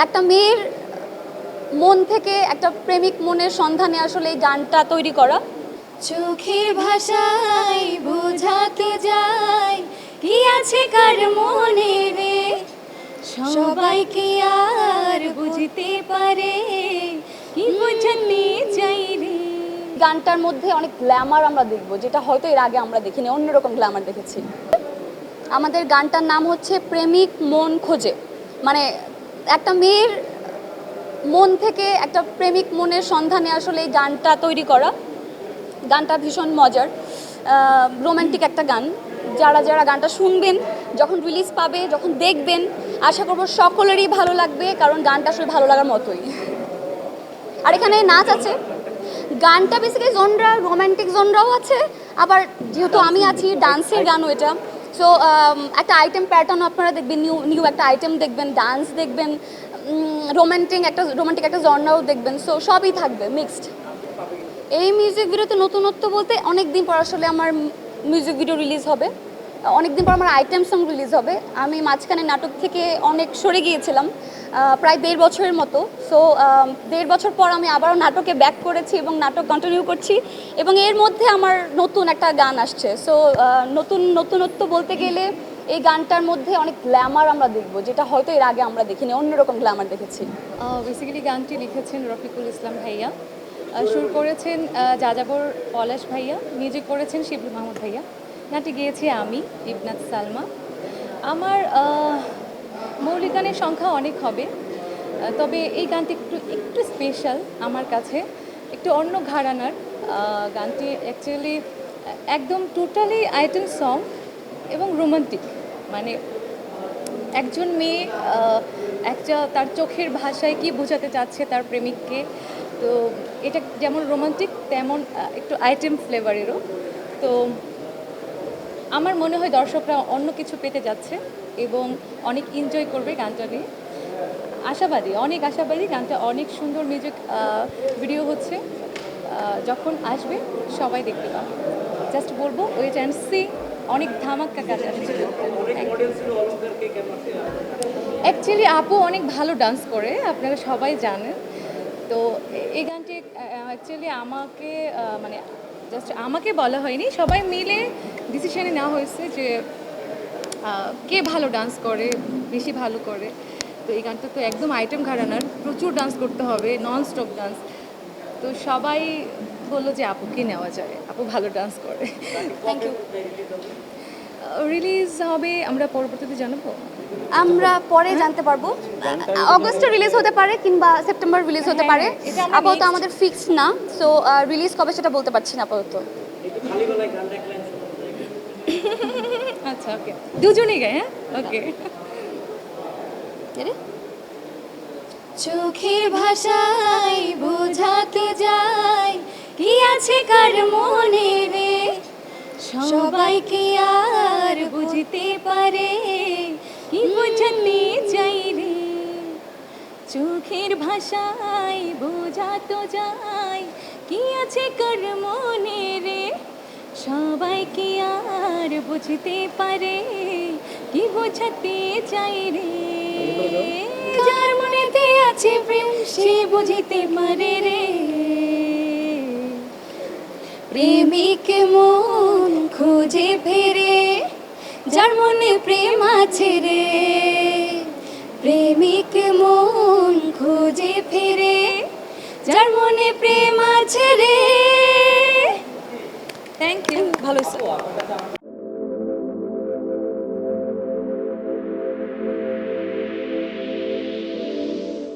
একটা মেয়ের মন থেকে একটা প্রেমিক মনের সন্ধানে আসলে এই গানটা তৈরি করা। চোখের ভাষায় বোঝাতে যায় কি আছে কার মনে রে, সবাইকে আর বুঝতে পারে কি বোঝাতে চাই রে। গানটার মধ্যে অনেক গ্ল্যামার আমরা দেখব, যেটা হয়তো এর আগে আমরা দেখিনি, অন্যরকম গ্ল্যামার দেখেছি। আমাদের গানটার নাম হচ্ছে প্রেমিক মন খোঁজে। মানে একটা মেয়ের মন থেকে একটা প্রেমিক মনের সন্ধানে আসলে এই গানটা তৈরি করা। গানটা ভীষণ মজার, রোমান্টিক একটা গান। যারা যারা গানটা শুনবেন, যখন রিলিজ পাবে, যখন দেখবেন, আশা করব সকলেরই ভালো লাগবে, কারণ গানটা আসলে ভালো লাগার মতোই। আর এখানে নাচ আছে। গানটা বেসিক্যালি জনরা রোমান্টিক জনরাও আছে, আবার যেহেতু আমি আছি ডান্সের গানও এটা। সো একটা আইটেম প্যাটার্ন আপনারা দেখবেন, নিউ নিউ একটা আইটেম দেখবেন, ডান্স দেখবেন, রোমান্টিক একটা জনরাও দেখবেন। সো সবই থাকবে মিক্সড। এই মিউজিক ভিডিওতে নতুনত্ব বলতে অনেক দিন পর আসলে আমার মিউজিক ভিডিও রিলিজ হবে, অনেক দিন পর আমার আইটেম সং রিলিজ হবে। আমি মাঝখানে নাটক থেকে অনেক সরে গিয়েছিলাম, প্রায় 1.5 বছরের মতো। সো 1.5 বছর পর আমি আবারও নাটকে ব্যাক করেছি এবং নাটক কন্টিনিউ করছি, এবং এর মধ্যে আমার নতুন একটা গান আসছে। সো নতুনত্ব বলতে গেলে এই গানটার মধ্যে অনেক গ্ল্যামার আমরা দেখব, যেটা হয়তো এর আগে আমরা দেখিনি, অন্যরকম গ্ল্যামার দেখেছি। বেসিক্যালি গানটি লিখেছেন রফিকুল ইসলাম ভাইয়া, সুর করেছেন যাযাবর পলাশ ভাইয়া, মিউজিক করেছেন শিবলু মাহমুদ ভাইয়া, গানটি গেয়েছি আমি ইবনাত সালমা। আমার মৌলিক গানের সংখ্যা অনেক হবে, তবে এই গানটি একটু স্পেশাল আমার কাছে, একটু অন্য ঘরানার। গানটি অ্যাকচুয়ালি একদম টোটালি আইটেম সং এবং রোমান্টিক। মানে একজন মেয়ে একটা তার চোখের ভাষায় কি বোঝাতে চাচ্ছে তার প্রেমিককে, তো এটা যেমন রোমান্টিক তেমন একটু আইটেম ফ্লেভারেরও। তো আমার মনে হয় দর্শকরা অন্য কিছু পেতে যাচ্ছে এবং অনেক এনজয় করবে গানটা নিয়ে। অনেক আশাবাদী। গানটা অনেক সুন্দর মিউজিক ভিডিও হচ্ছে, যখন আসবে সবাই দেখতে পাবে। জাস্ট বলবো ওয়েট অ্যান্ড সি, অনেক ধামাক্কা কাজ আসছে। অ্যাকচুয়ালি আপু অনেক ভালো ডান্স করে, আপনারা সবাই জানেন। তো এই গানটি অ্যাকচুয়ালি আমাকে মানে জাস্ট আমাকে বলা হয়নি, সবাই মিলে ডিসিশনে নেওয়া হয়েছে যে কে ভালো ডান্স করে, বেশি ভালো করে। তো এই গানটা তো একদম আইটেম ঘরানার, প্রচুর ডান্স করতে হবে, নন স্টপ ডান্স। তো সবাই বললো যে আপুকে নেওয়া যায়, আপু ভালো ডান্স করে। Thank you. রিলিজ হবে আমরা পরবর্তীতে জানাবো, আমরা পরে জানতে পারবো। অগস্টে রিলিজ হতে পারে কিংবা সেপ্টেম্বর রিলিজ হতে পারে, এটা আমরা আপাতত আমাদের ফিক্স না। সো রিলিজ কবে সেটা বলতে পারছি না আপাতত। আচ্ছা ওকে, দুজনেই গায়ে। হ্যাঁ ওকে। চোখের ভাষায় বোঝাতে যায় কি আছে কার মনে রে, সবাইকে আর বুঝতে পারে কি বোঝাতে চাই রে। চোখের ভাষায় বোঝাতে যায় কি আছে কার মনে রে, সবাইকে আর বুঝতে পারে কি বোঝাতে চাই রে। যার মনেতে আছে প্রেম সে বুঝিতে পারে রে, প্রেমিক মন খুঁজে ফেরে যার মনে প্রেম আছে রে, প্রেমিক মন খুঁজে ফেরে যার মনে প্রেম আছে রে। Thank you. ভালো হয়েছে।